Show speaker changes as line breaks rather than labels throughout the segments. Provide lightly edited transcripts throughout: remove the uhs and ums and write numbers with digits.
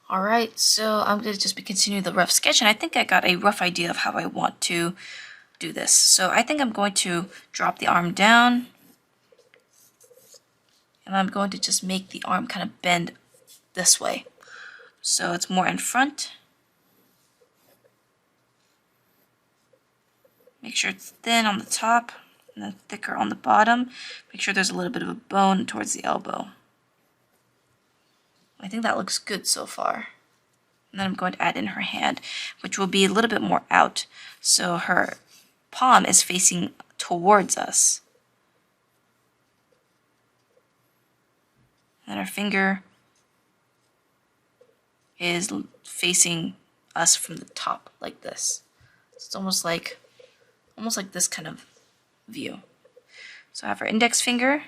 Alright, so I'm going to just be continuing the rough sketch, and I think I got a rough idea of how I want to do this. So I think I'm going to drop the arm down, and I'm going to just make the arm kind of bend this way. So it's more in front. Make sure it's thin on the top and then thicker on the bottom. Make sure there's a little bit of a bone towards the elbow. I think that looks good so far. And then I'm going to add in her hand, which will be a little bit more out. So her palm is facing towards us. And her finger is facing us from the top like this. So it's almost like this kind of view. So I have her index finger.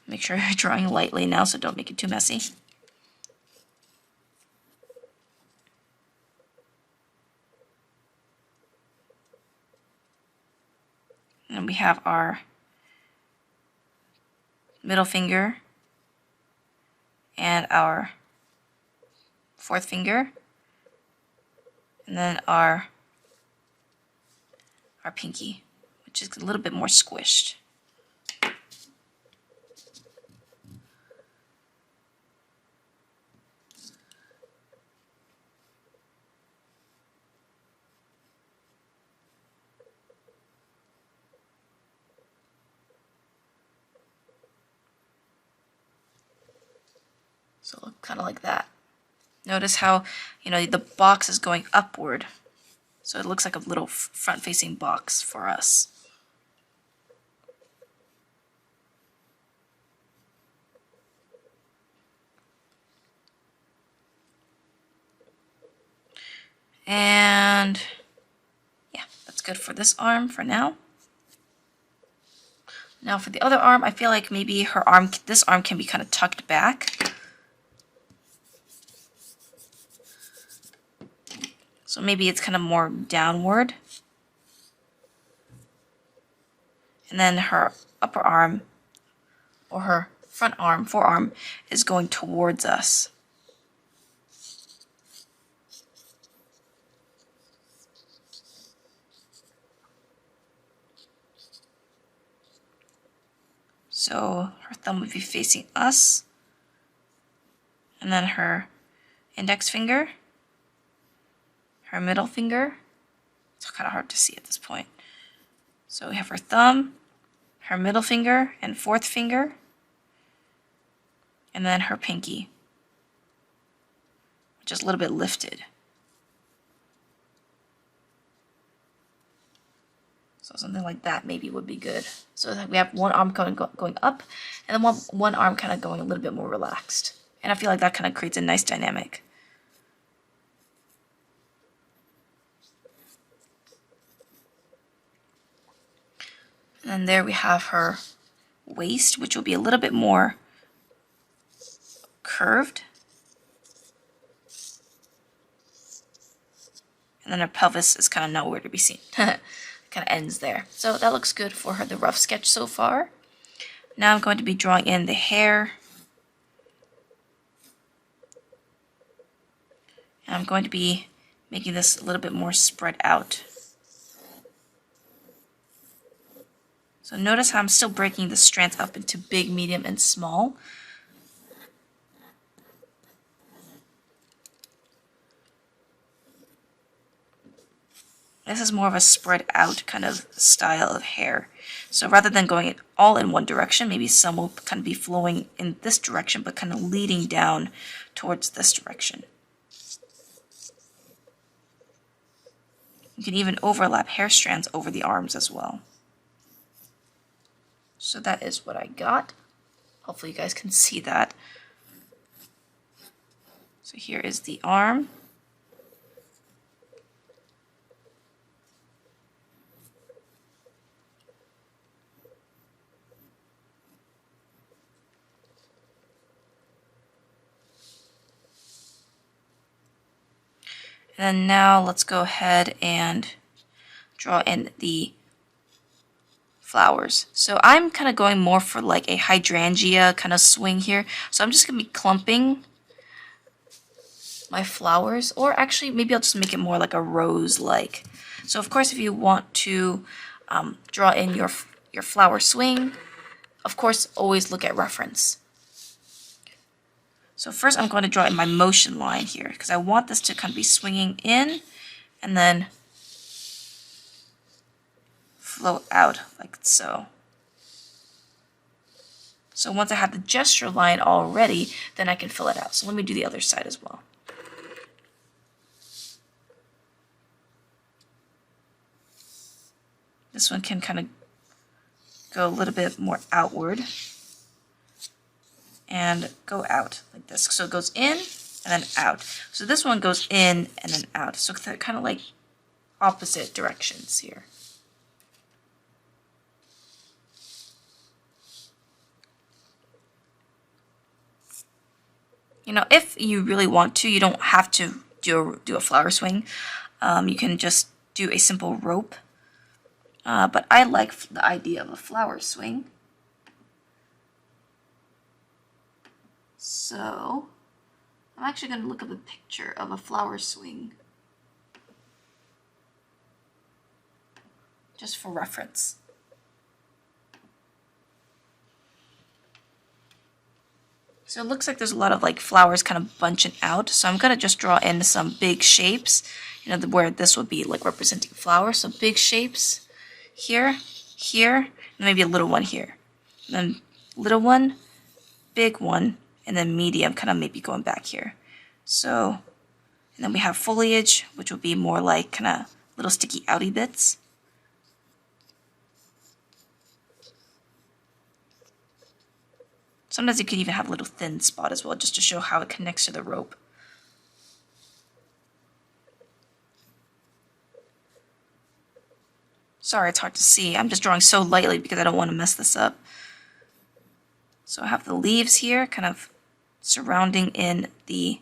Make sure you're drawing lightly now, so don't make it too messy. And we have our middle finger and our fourth finger, and then our pinky, which is a little bit more squished. So look kind of like that. Notice how, the box is going upward. So it looks like a little front-facing box for us. And yeah, that's good for this arm for now. Now for the other arm, I feel like maybe this arm can be kind of tucked back. So maybe it's kind of more downward. And then her upper arm, or her front arm, forearm, is going towards us. So her thumb would be facing us. And then her index finger, her middle finger. It's kind of hard to see at this point. So we have her thumb, her middle finger, and fourth finger, and then her pinky, which is a little bit lifted. So something like that maybe would be good. So we have one arm going up, and then one arm kind of going a little bit more relaxed. And I feel like that kind of creates a nice dynamic. And there we have her waist, which will be a little bit more curved. And then her pelvis is kind of nowhere to be seen. Kind of ends there. So that looks good for the rough sketch so far. Now I'm going to be drawing in the hair. And I'm going to be making this a little bit more spread out. So notice how I'm still breaking the strands up into big, medium, and small. This is more of a spread out kind of style of hair. So rather than going all in one direction, maybe some will kind of be flowing in this direction, but kind of leading down towards this direction. You can even overlap hair strands over the arms as well. So that is what I got. Hopefully you guys can see that. So here is the arm. And then now let's go ahead and draw in the flowers. So I'm kind of going more for like a hydrangea kind of swing here. So I'm just going to be clumping my flowers, or actually maybe I'll just make it more like a rose-like. So of course, if you want to draw in your flower swing, of course, always look at reference. So first I'm going to draw in my motion line here because I want this to kind of be swinging in and then flow out like so. So once I have the gesture line already, then I can fill it out. So let me do the other side as well. This one can kind of go a little bit more outward and go out like this. So it goes in and then out. So this one goes in and then out. So they're kind of like opposite directions here. You know, if you really want to, you don't have to do a flower swing. You can just do a simple rope. But I like the idea of a flower swing. So I'm actually going to look up a picture of a flower swing just for reference. So it looks like there's a lot of like flowers kind of bunching out. So I'm going to just draw in some big shapes, you know, where this would be like representing flowers. So big shapes here, here, and maybe a little one here. And then little one, big one, and then medium kind of maybe going back here. So, and then we have foliage, which would be more like kind of little sticky outy bits. Sometimes you could even have a little thin spot as well, just to show how it connects to the rope. Sorry, it's hard to see. I'm just drawing so lightly because I don't want to mess this up. So I have the leaves here, kind of surrounding the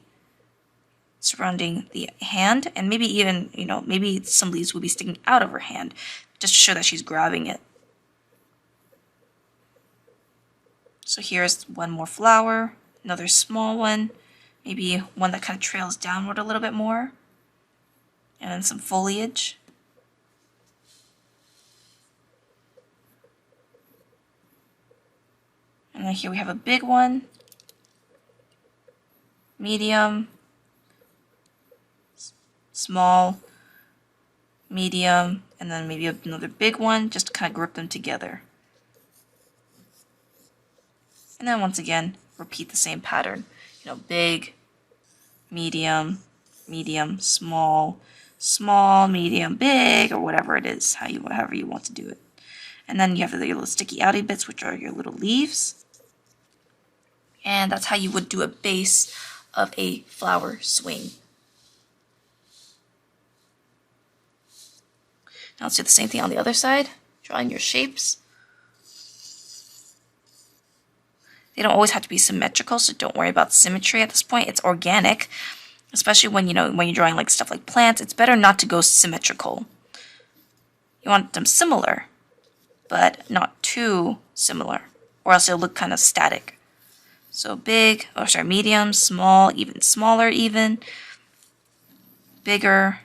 hand, and maybe even, you know, maybe some leaves will be sticking out of her hand, just to show that she's grabbing it. So here's one more flower, another small one, maybe one that kind of trails downward a little bit more, and then some foliage. And then here we have a big one, medium, small, medium, and then maybe another big one, just to kind of group them together. And then once again, repeat the same pattern. You know, big, medium, medium, small, small, medium, big, or whatever it is, however you want to do it. And then you have the little sticky outy bits, which are your little leaves. And that's how you would do a base of a flower swing. Now let's do the same thing on the other side, drawing your shapes. They don't always have to be symmetrical, so don't worry about symmetry at this point. It's organic, especially when you're drawing like stuff like plants. It's better not to go symmetrical. You want them similar, but not too similar, or else it'll look kind of static. So big, medium, small, even smaller, even bigger,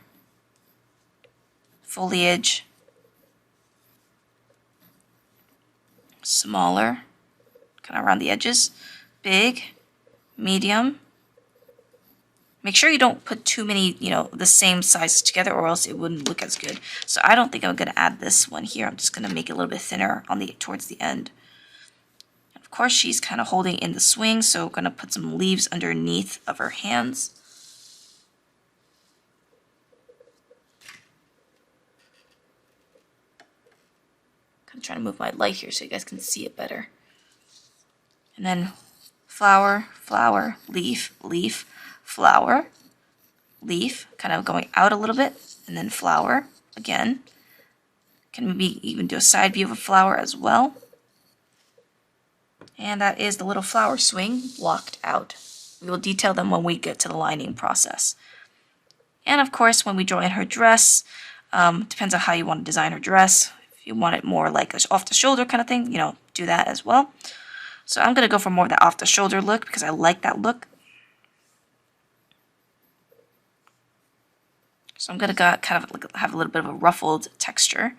foliage, smaller, kind of around the edges, big, medium. Make sure you don't put too many, the same sizes together, or else it wouldn't look as good. So I don't think I'm going to add this one here. I'm just going to make it a little bit thinner towards the end. Of course, she's kind of holding in the swing, so I'm going to put some leaves underneath of her hands. I'm trying to move my light here so you guys can see it better. And then flower, flower, leaf, leaf, flower, leaf, kind of going out a little bit, and then flower again. Can maybe even do a side view of a flower as well. And that is the little flower swing blocked out. We will detail them when we get to the lining process. And of course, when we draw in her dress, depends on how you want to design her dress. If you want it more like an off-the-shoulder kind of thing, do that as well. So I'm going to go for more of that off-the-shoulder look because I like that look. So I'm gonna kind of like have a little bit of a ruffled texture.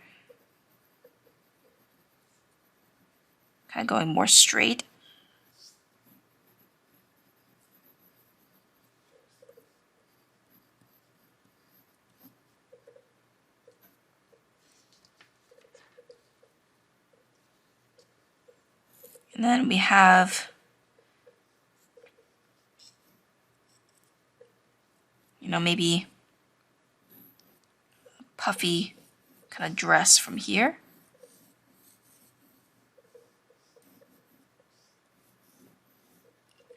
Kind of going more straight. And then we have, you know, maybe a puffy kind of dress from here.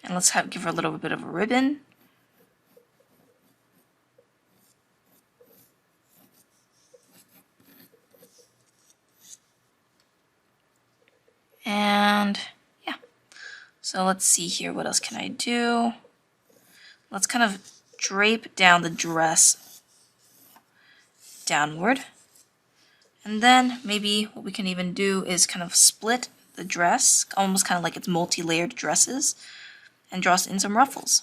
And let's give her a little bit of a ribbon. And yeah, so let's see here, what else can I do? Let's kind of drape down the dress downward. And then maybe what we can even do is kind of split the dress, almost kind of like it's multi-layered dresses, and draw in some ruffles.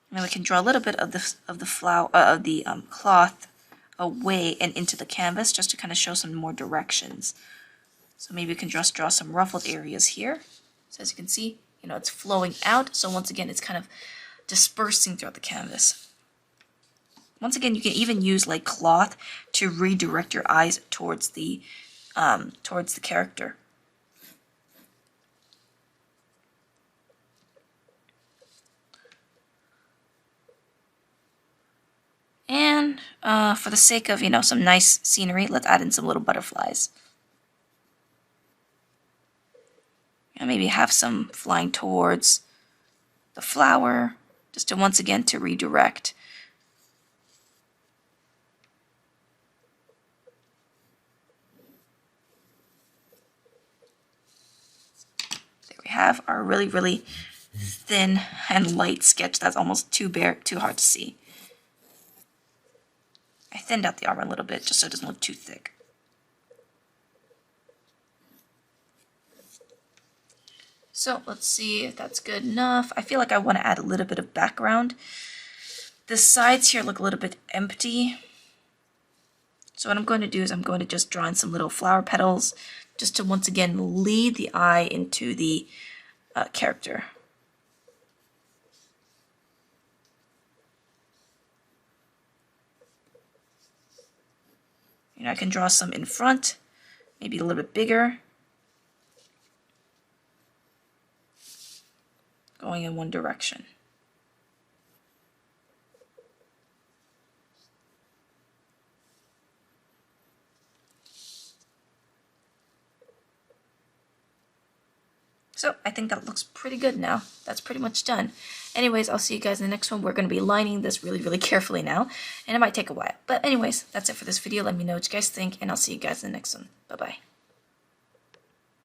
And then we can draw a little bit of the cloth away and into the canvas just to kind of show some more directions. So maybe we can just draw some ruffled areas here. So as you can see, you know, it's flowing out. So once again, it's kind of dispersing throughout the canvas. Once again, you can even use like cloth to redirect your eyes towards the character. And for the sake of, you know, some nice scenery, let's add in some little butterflies. And maybe have some flying towards the flower, just to once again to redirect. There we have our really, really thin and light sketch that's almost too hard to see. I thinned out the armor a little bit just so it doesn't look too thick. So let's see if that's good enough. I feel like I want to add a little bit of background. The sides here look a little bit empty. So what I'm going to do is I'm going to just draw in some little flower petals just to once again lead the eye into the character. You know, I can draw some in front, maybe a little bit bigger, going in one direction. So I think that looks pretty good now. That's pretty much done. Anyways, I'll see you guys in the next one. We're going to be lining this really, really carefully now, and it might take a while. But anyways, that's it for this video. Let me know what you guys think, and I'll see you guys in the next one. Bye-bye.